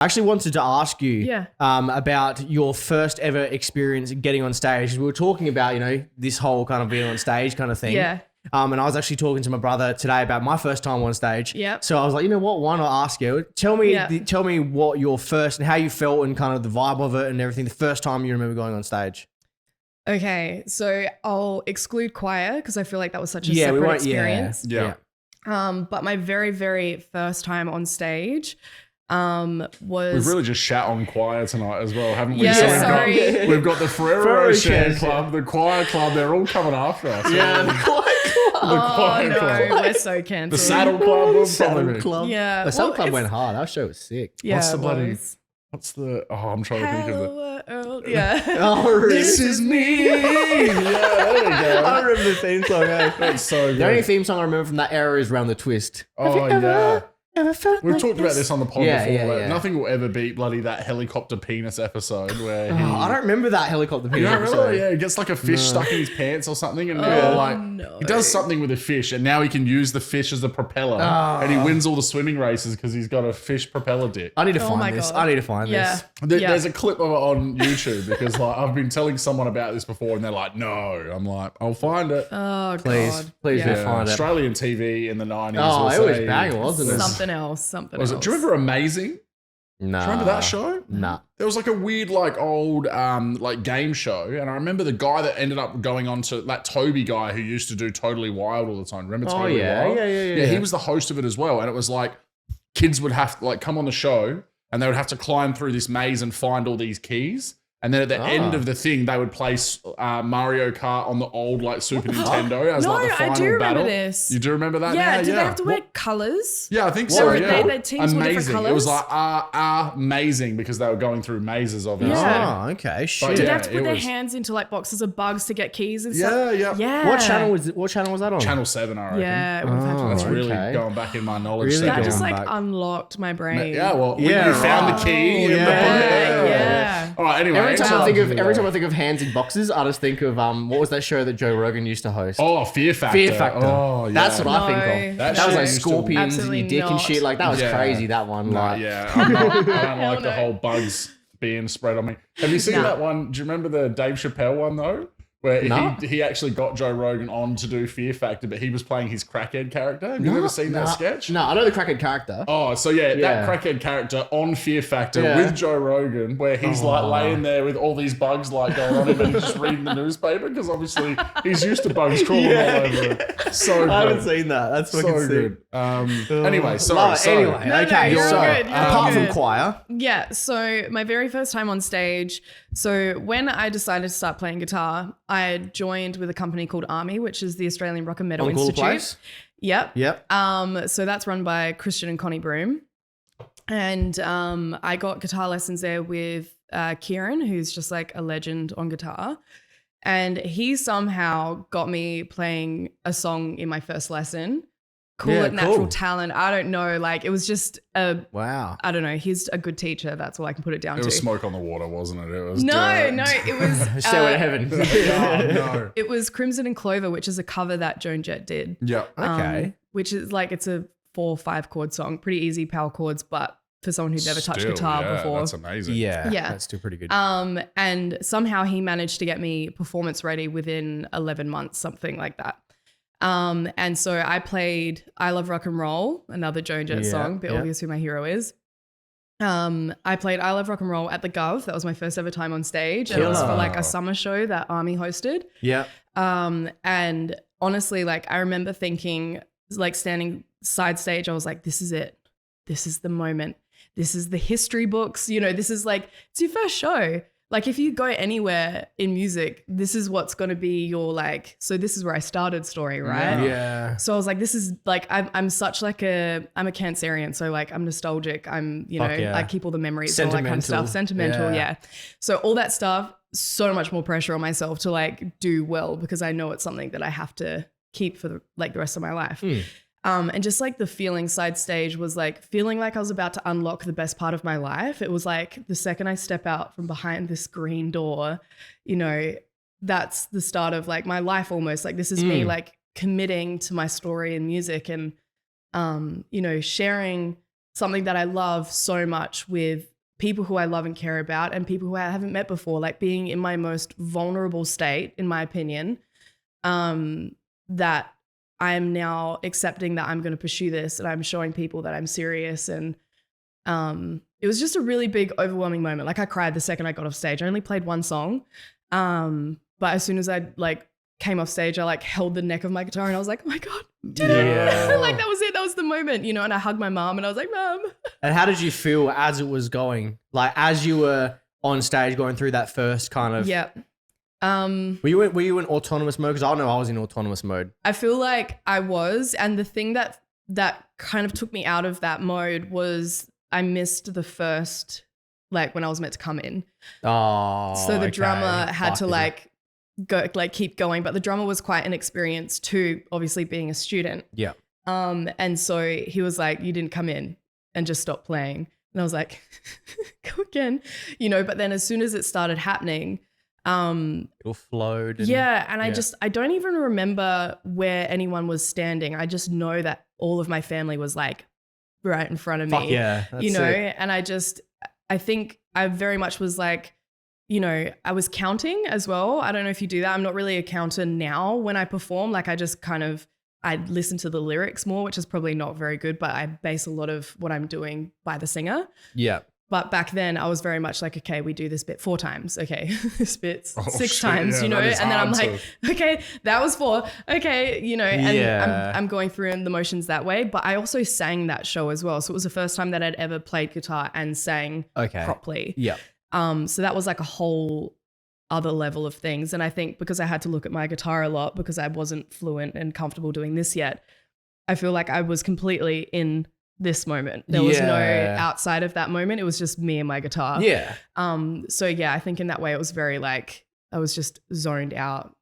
I actually wanted to ask you Yeah. about your first ever experience getting on stage. We were talking about, this whole kind of being on stage kind of thing. Yeah. And I was actually talking to my brother today about my first time on stage. Yep. So I was like, you know what? Why not ask you? Tell me Yeah. tell me what your first and how you felt and kind of the vibe of it and everything. The first time you remember going on stage. Okay, so I'll exclude choir because I feel like that was such a We separate won't. experience. Yeah. But my very, very first time on stage was... We've really just shat on choir tonight as well, haven't we? Yeah, So sorry. we've got the Ferrero Ferrero Rocher Rochers, Club, the choir club, they're all coming after us. Yeah, the choir The choir no, club. we're so cancelled. The Saddle Club. will Saddle probably- Club. Yeah. The Saddle well, Club it's- went hard. That show was sick. Yeah, What's the it bloody- was. What's the... Oh, I'm trying to think of it. Hello, Earl. Yeah. Oh, really? This is me. Yeah, there we go. I remember the theme song. That's so The only good. theme song I remember from that era is Round the Twist. Oh, yeah. Ever felt We've like talked about this on the pod Yeah, before. yeah, but yeah. Nothing will ever beat bloody that helicopter penis episode where he... Oh, I don't remember that helicopter You penis don't episode. remember? Yeah, he gets like a fish stuck in his pants or something, and no. he does something with a fish, and now he can use the fish as a propeller, and he wins all the swimming races because he's got a fish propeller dick. I need to Oh find my this. God. I need to find Yeah. this. Yeah. There's a clip of it on YouTube because like I've been telling someone about this before, and they're like, "No," I'm like, "I'll find it." Oh, Please, God. please do Yeah. find it. Australian TV in the 90s. Oh, was it was a- banging, wasn't it? Something else. Something Was else. it? Do you remember Amazing? Nah. Do you remember that show? Nah. There was like a weird, like old, like game show, and I remember the guy that ended up going on to that Toby guy who used to do Totally Wild all the time. Remember Oh, Totally yeah. Wild? Yeah. He was the host of it as well, and it was like kids would have to like come on the show, and they would have to climb through this maze and find all these keys. And then at the end of the thing, they would play Mario Kart on the old like Super Nintendo as No, like the final I do remember battle. this. You do remember that? Yeah, now? did they have to wear colours? Yeah, I think What so. were Yeah, they? Their teams were different amazing. It was colours? like amazing because they were going through mazes, obviously. Yeah. Oh, okay. But Shit. Did yeah, they have to it put their was- hands into like boxes of bugs to get keys and stuff? Yeah, yeah. Yeah. What channel was that on? Channel 7, I reckon. Yeah, it would have had to Oh, That's be. really okay. going back in my knowledge. Really That section. just going like back. unlocked my brain. Yeah, well, Yeah, you found right. the key. in the Yeah, book. yeah. All right, anyway. Every time I interrupt. think of hands in boxes, I just think of what was that show that Joe Rogan used to host? Oh, Fear Factor. Fear Factor. Oh, yeah. That's what I think No. of. That That was shit like used to- scorpions in Absolutely your dick and not. shit. Like that was Yeah. crazy. That one. No, Like, yeah. I don't Hell like the no. whole bugs being spread on me. Have you seen No. that one? Do you remember the Dave Chappelle one, though? Where No. he actually got Joe Rogan on to do Fear Factor, but he was playing his crackhead character. Have you ever seen that sketch? No, I know the crackhead character. Oh, so yeah, Yeah. that crackhead character on Fear Factor Yeah. with Joe Rogan, where he's like laying there with all these bugs like going on him and he's just reading the newspaper because obviously he's used to bugs crawling all over him. So good. I haven't seen that. That's fucking So sick. good. Anyway, sorry. Love it. So, Anyway, No, okay. you're so all good, you're all apart from good. choir, Yeah, so my very first time on stage. So when I decided to start playing guitar, I joined with a company called ARMY, which is the Australian Rock and Metal on Cool Institute. Place. Yep. Yep. So that's run by Christian and Connie Broom. And I got guitar lessons there with Kieran, who's just like a legend on guitar. And he somehow got me playing a song in my first lesson. Call Yeah, it natural cool. talent. I don't know. Like it was just Wow. I don't know. He's a good teacher. That's all I can put it down it to. was smoke on the water, wasn't it? It was No, dirt. no, it was Stairway to Heaven. no. it was Crimson and Clover, which is a cover that Joan Jett did. Yeah. Okay. Which is like it's a 4 or 5 chord song, pretty easy power chords, but for someone who'd never touched Still, guitar yeah, before. That's amazing. Yeah. Yeah. That's still pretty good. And somehow he managed to get me performance ready within 11 months, something like that. And so I played I Love Rock and Roll, another Joan Jett Yeah, song, bit yeah. obvious who my hero is. I played I Love Rock and Roll at the Gov. That was my first ever time on stage. And it was for Killer. like a summer show that Army hosted. yeah. And honestly, like I remember thinking, like standing side stage, I was like, this is it. This is the moment. This is the history books. You know, this is like, it's your first show. Like if you go anywhere in music, this is what's going to be your like, so this is where I started story, right? Yeah. So I was like, this is like, I'm such like I'm a Cancerian. So like I'm nostalgic. I'm, you know, Fuck yeah. I keep all the memories, all that kind of stuff. Sentimental. Sentimental. Yeah. Yeah. So all that stuff, so much more pressure on myself to like do well because I know it's something that I have to keep for the rest of my life. And just like the feeling side stage was like feeling like I was about to unlock the best part of my life. It was like the second I step out from behind this green door, you know, that's the start of like my life almost. Like this is me like committing to my story and music and, you know, sharing something that I love so much with people who I love and care about and people who I haven't met before, like being in my most vulnerable state, in my opinion, that I'm now accepting that I'm going to pursue this and I'm showing people that I'm serious. And it was just a really big, overwhelming moment. Like I cried the second I got off stage. I only played one song. But as soon as I like came off stage, I like held the neck of my guitar and I was like, oh my God, did it? Like that was it. That was the moment, you know, and I hugged my mom and I was like, Mom. And how did you feel as it was going? Like as you were on stage going through that first kind of... Yeah. Were you in autonomous mode? Because I know I was in autonomous mode. I feel like I was. And the thing that kind of took me out of that mode was I missed the first, like when I was meant to come in. Oh, so the drummer had to Fuck, like go, like keep going. But the drummer was quite inexperienced too, obviously being a student. Yeah. And so he was like, you didn't come in and just stop playing. And I was like, go again, you know, but then as soon as it started happening, it all flowed. And I don't even remember where anyone was standing. I just know that all of my family was like right in front of me. Fuck yeah. You know, it. and I think I very much was like, you know, I was counting as well. I don't know if you do that. I'm not really a counter now when I perform. Like I just kind of, I listen to the lyrics more, which is probably not very good, but I base a lot of what I'm doing by the singer. Yeah. But back then I was very much like, okay, we do this bit 4 times. Okay, this bit's 6 times, you know? And then I'm like, okay, that was 4. Okay, you know, and I'm going through the motions that way. But I also sang that show as well. So it was the first time that I'd ever played guitar and sang properly. Yeah. So that was like a whole other level of things. And I think because I had to look at my guitar a lot because I wasn't fluent and comfortable doing this yet, I feel like I was completely in this moment. There was no outside of that moment. It was just me and my guitar. Yeah. So yeah, I think in that way it was very like I was just zoned out